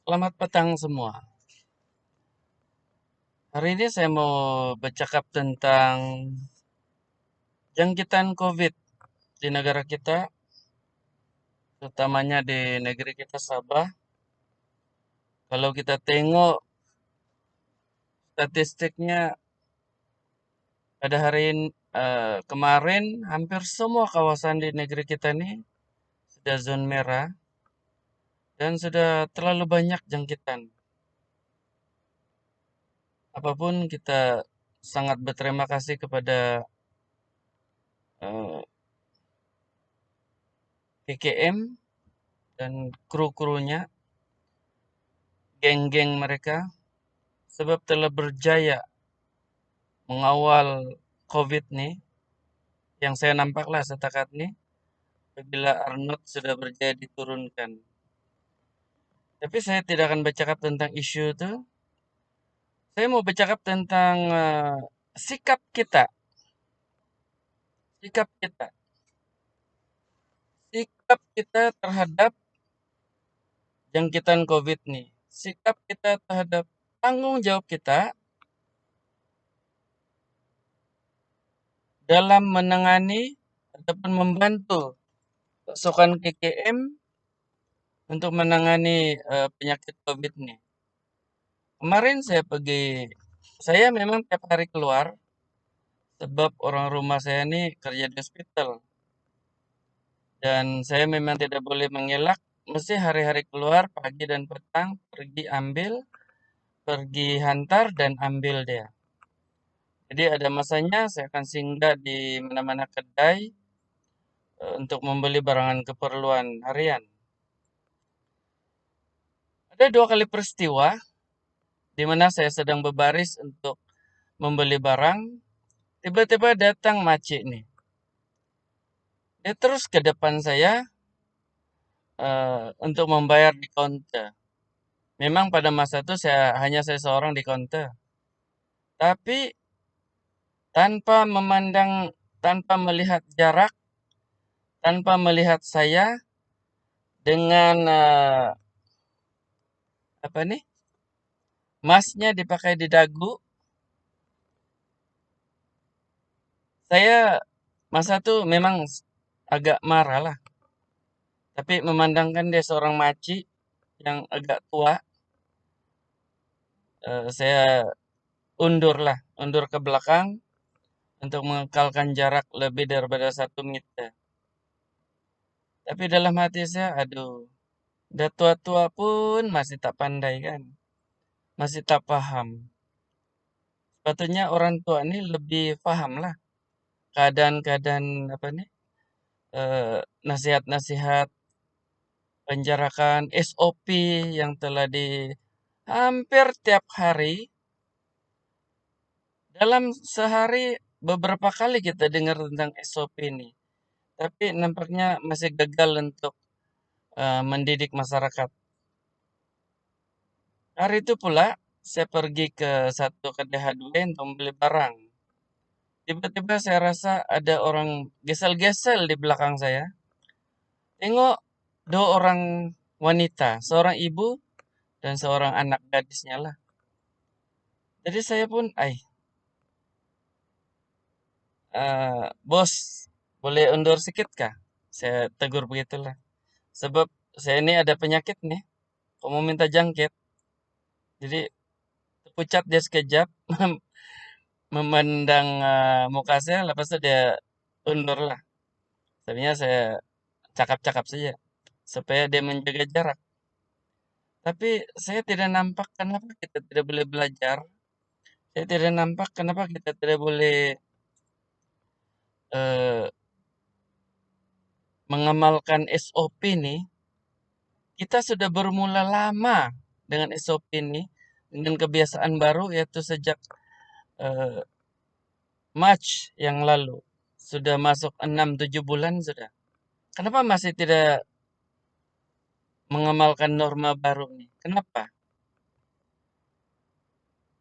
Selamat petang semua. Hari ini saya mau bercakap tentang jangkitan COVID di negara kita, terutamanya di negeri kita Sabah. Kalau kita tengok statistiknya pada kemarin, hampir semua kawasan di negeri kita ini sudah zona merah dan sudah terlalu banyak jangkitan. Apapun kita sangat berterima kasih kepada eh, PKM dan kru-krunya, geng-geng mereka, sebab telah berjaya mengawal COVID nih, yang saya nampaklah setakat nih, apabila Arnold sudah berjaya diturunkan. Tapi saya tidak akan bercakap tentang isu itu. Saya mau bercakap tentang sikap kita, sikap kita, sikap kita terhadap jangkitan COVID nih, sikap kita terhadap tanggung jawab kita dalam menangani ataupun membantu pasokan KKM untuk menangani penyakit COVID nih. Kemarin saya memang tiap hari keluar sebab orang rumah saya ini kerja di hospital dan saya memang tidak boleh mengelak, mesti hari-hari keluar pagi dan petang pergi hantar dan ambil dia. Jadi ada masanya saya akan singgah di mana-mana kedai untuk membeli barangan keperluan harian. Ada 2 kali peristiwa di mana saya sedang berbaris untuk membeli barang, tiba-tiba datang makcik nih. Dia terus ke depan saya untuk membayar di counter. Memang pada masa itu saya seorang di counter. Tapi tanpa tanpa melihat jarak, tanpa melihat saya dengan apa nih, masnya dipakai di dagu, saya masa itu memang agak marah lah. Tapi memandangkan dia seorang maci yang agak tua, saya undur ke belakang untuk mengekalkan jarak lebih daripada 1 meter. Tapi dalam hati saya, aduh, udah tua-tua pun masih tak pandai kan, masih tak paham. Sepatutnya orang tua ini lebih paham lah keadaan-keadaan apa nih, nasihat-nasihat, penjarakan SOP yang telah di hampir tiap hari, dalam sehari beberapa kali kita dengar tentang SOP ini. Tapi nampaknya masih gagal untuk mendidik masyarakat. Hari itu pula saya pergi ke satu kedai hardware untuk membeli barang. Tiba-tiba saya rasa ada orang gesel-gesel di belakang saya. Tengok 2 orang wanita, seorang ibu dan seorang anak gadisnya lah. Jadi saya pun, bos, boleh undur sedikit kah? Saya tegur begitulah. Sebab saya ini ada penyakit nih, kamu minta jangkit. Jadi pucat dia sekejap, memandang muka saya, lepas itu dia undur lah. Sebenarnya saya cakap-cakap saja supaya dia menjaga jarak. Tapi saya tidak nampak kenapa kita tidak boleh belajar. Saya tidak nampak kenapa kita tidak boleh eh, mengamalkan SOP nih. Kita sudah bermula lama dengan SOP ini, dengan kebiasaan baru yaitu sejak eh, March yang lalu. Sudah masuk 6-7 bulan sudah. Kenapa masih tidak mengamalkan norma baru nih? Kenapa?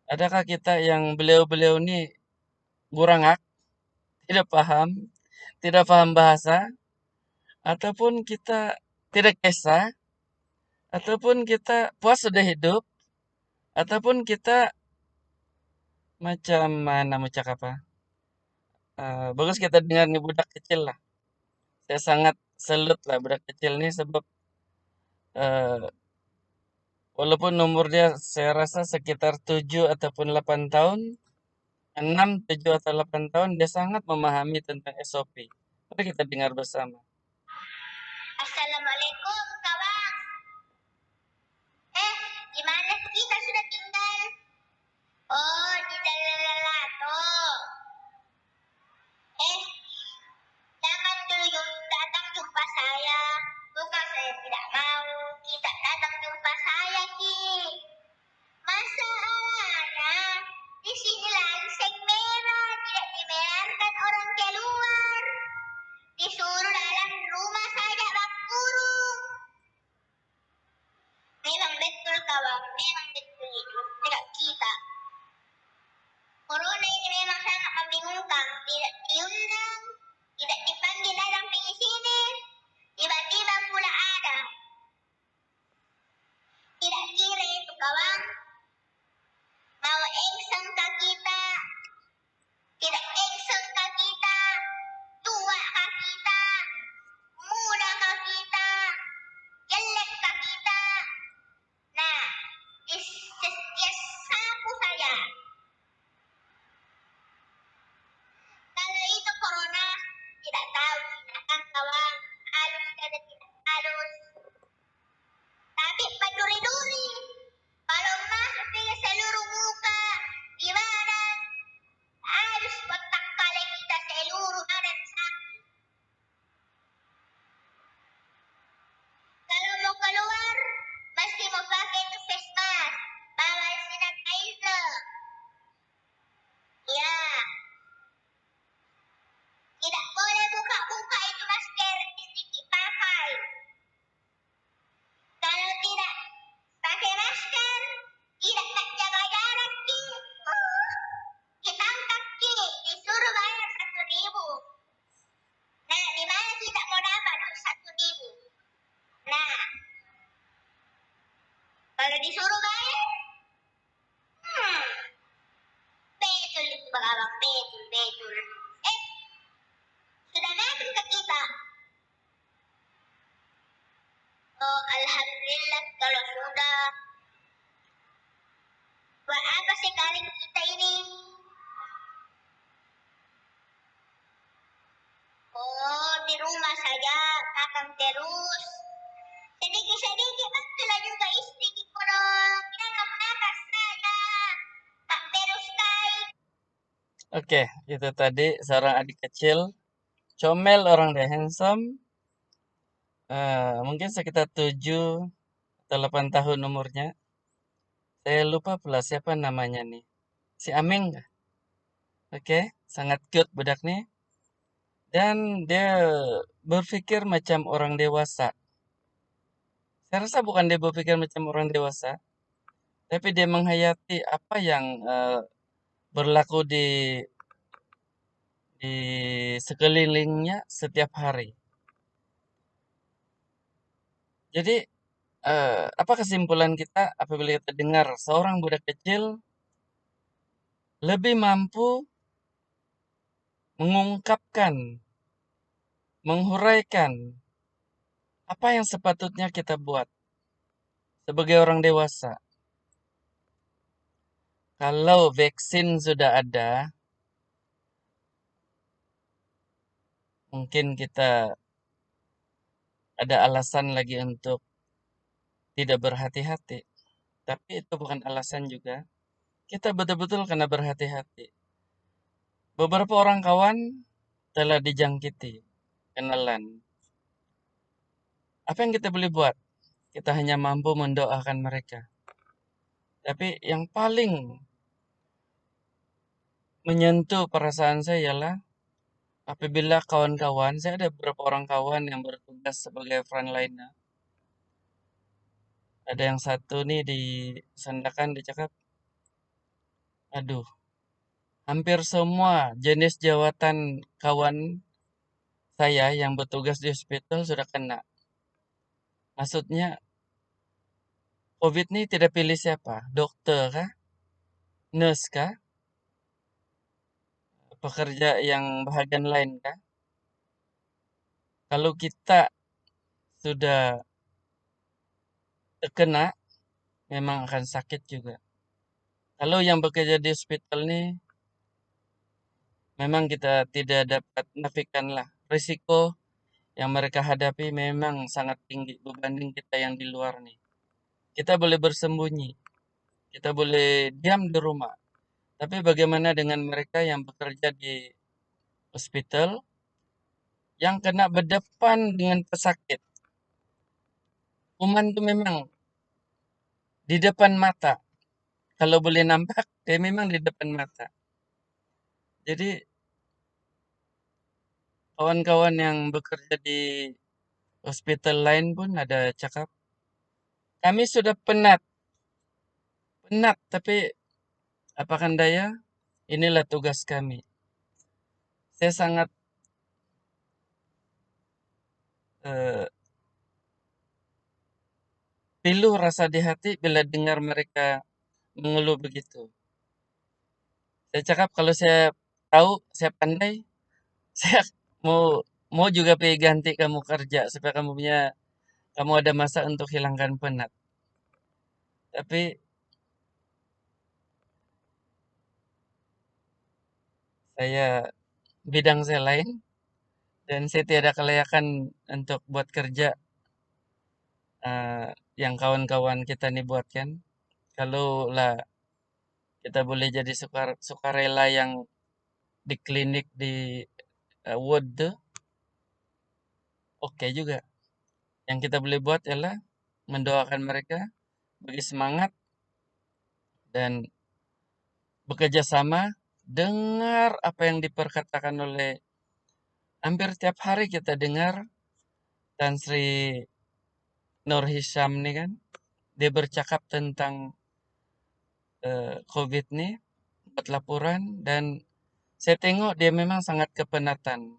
Adakah kita yang beliau-beliau ini burangak, tidak paham bahasa, ataupun kita tidak kisah, ataupun kita puas sudah hidup, ataupun kita macam mana mau cakap apa? Bagus kita dengar nih budak kecil lah. Saya sangat salut lah budak kecil nih sebab eh, walaupun umur dia saya rasa sekitar 7 ataupun 8 tahun, 6, 7 atau 8 tahun dia sangat memahami tentang SOP. Mari kita dengar bersama. Assalamualaikum kawan. Di mana kita sudah tinggal? Oh, di Jalan Lalato. Jangan dulu datang jumpa saya. Bukan saya tidak mau. Kita datang jumpa saya, Ki. Masalahnya, di sini langseng merah. Tidak dibiarkan orang keluar. Disuruh dalam rumah saja bak kurung. Memang betul kawan, memang betul itu. Tidak kita. Corona ini memang sangat membingungkan. Tidak diundang, tidak dipanggil datang pergi sini. Tiba-tiba pula ada. Tidak kira itu kawan. Mau engseng ke kita. Tidak engseng ke kita. Tua ke kita. Muda ke kita. Jelek ke kita. Nah, dia sapu saja. Kalau itu corona, tidak tahu silakan kawan. Halus kada tidak halus. Tapi paduri-duri. Kalau masuk ke seluruh muka, di badan, harus kotak kali kita seluruh badan sakit. Kalau mau keluar, mesti mau pakai itu face mask. Bawa sanitizer. Ya. Tidak boleh buka-buka itu masker, mesti pakai. Kalau tidak pakai masker, tidak jaga jarak, Ki. Ditangkap, Ki. Disuruh bayar 1.000. Nah, di mana kita mau dapat 1.000? Nah, kalau disuruh bayar, betul itu abang, betul. Sudah datang ke kita. Oh, alhamdulillah kalau sudah. Buat apa sekarang kita ini? Oh, di rumah saja, makan terus. Sedikit-sedikit bantulah juga istri kita dong. Jangan makas saja. Tak terus kait. Oke, itu tadi seorang adik kecil, comel orang dia handsome, mungkin sekitar 7 atau 8 tahun umurnya. Saya lupa pula siapa namanya nih. Si Ameng kah? Oke, sangat cute budak nih. Dan dia berpikir macam orang dewasa. Saya rasa bukan dia berpikir macam orang dewasa, tapi dia menghayati apa yang berlaku di sekelilingnya setiap hari. Jadi, apa kesimpulan kita apabila kita dengar seorang budak kecil lebih mampu mengungkapkan, menghuraikan apa yang sepatutnya kita buat sebagai orang dewasa. Kalau vaksin sudah ada, mungkin kita ada alasan lagi untuk tidak berhati-hati. Tapi itu bukan alasan juga. Kita betul-betul kena berhati-hati. Beberapa orang kawan telah dijangkiti, kenalan. Apa yang kita boleh buat? Kita hanya mampu mendoakan mereka. Tapi yang paling menyentuh perasaan saya ialah apabila kawan-kawan, saya ada beberapa orang kawan yang bertugas sebagai frontliner. Ada yang satu nih di Sandakan dia cakap, aduh, hampir semua jenis jawatan kawan saya yang bertugas di hospital sudah kena. Maksudnya COVID ini tidak pilih siapa, dokter kah, nurse kah, pekerja yang bahagian lain kah. Kalau kita sudah terkena, memang akan sakit juga. Kalau yang bekerja di hospital ini, memang kita tidak dapat nafikanlah risiko yang mereka hadapi memang sangat tinggi berbanding kita yang di luar nih. Kita boleh bersembunyi, kita boleh diam di rumah. Tapi bagaimana dengan mereka yang bekerja di hospital yang kena berdepan dengan pesakit? Kuman itu memang di depan mata. Kalau boleh nampak, dia memang di depan mata. Jadi kawan-kawan yang bekerja di hospital lain pun ada cakap, kami sudah penat, tapi apakan daya, inilah tugas kami. Saya sangat eh, pilu rasa di hati bila dengar mereka mengeluh begitu. Saya cakap kalau saya tahu, saya pandai, saya mau mau juga pergi ganti kamu kerja supaya kamu ada masa untuk hilangkan penat. Tapi saya bidang saya lain dan saya tiada kelayakan untuk buat kerja yang kawan-kawan kita nih buatkan. Kalau lah kita boleh jadi sukarela yang di klinik di ward tuh, oke juga. Yang kita boleh buat ialah mendoakan mereka, bagi semangat dan bekerja sama, dengar apa yang diperkatakan oleh hampir tiap hari kita dengar Tan Sri Nur Hisham nih kan, dia bercakap tentang COVID nih, buat laporan dan saya tengok dia memang sangat kepenatan.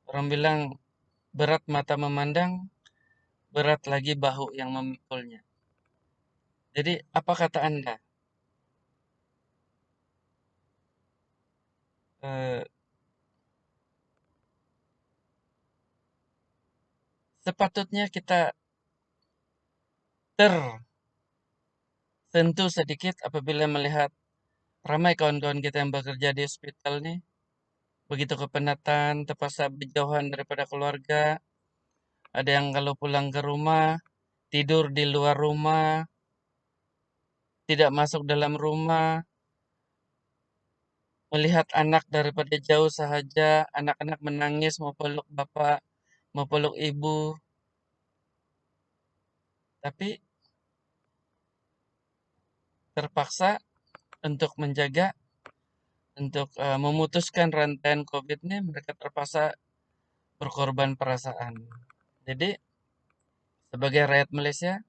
Orang bilang berat mata memandang, berat lagi bahu yang memikulnya. Jadi apa kata Anda? Eh, Sepatutnya kita tersentuh sedikit apabila melihat ramai kawan-kawan kita yang bekerja di hospital nih, begitu kepenatan, terpaksa berjauhan daripada keluarga. Ada yang kalau pulang ke rumah, tidur di luar rumah, tidak masuk dalam rumah, melihat anak daripada jauh sahaja, anak-anak menangis mau peluk bapak, mau peluk ibu. Tapi terpaksa untuk menjaga, untuk memutuskan rantaian COVID ini, mereka terpaksa berkorban perasaan. Jadi sebagai rakyat Malaysia,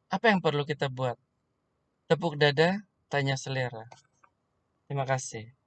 apa yang perlu kita buat? Tepuk dada, tanya selera. Terima kasih.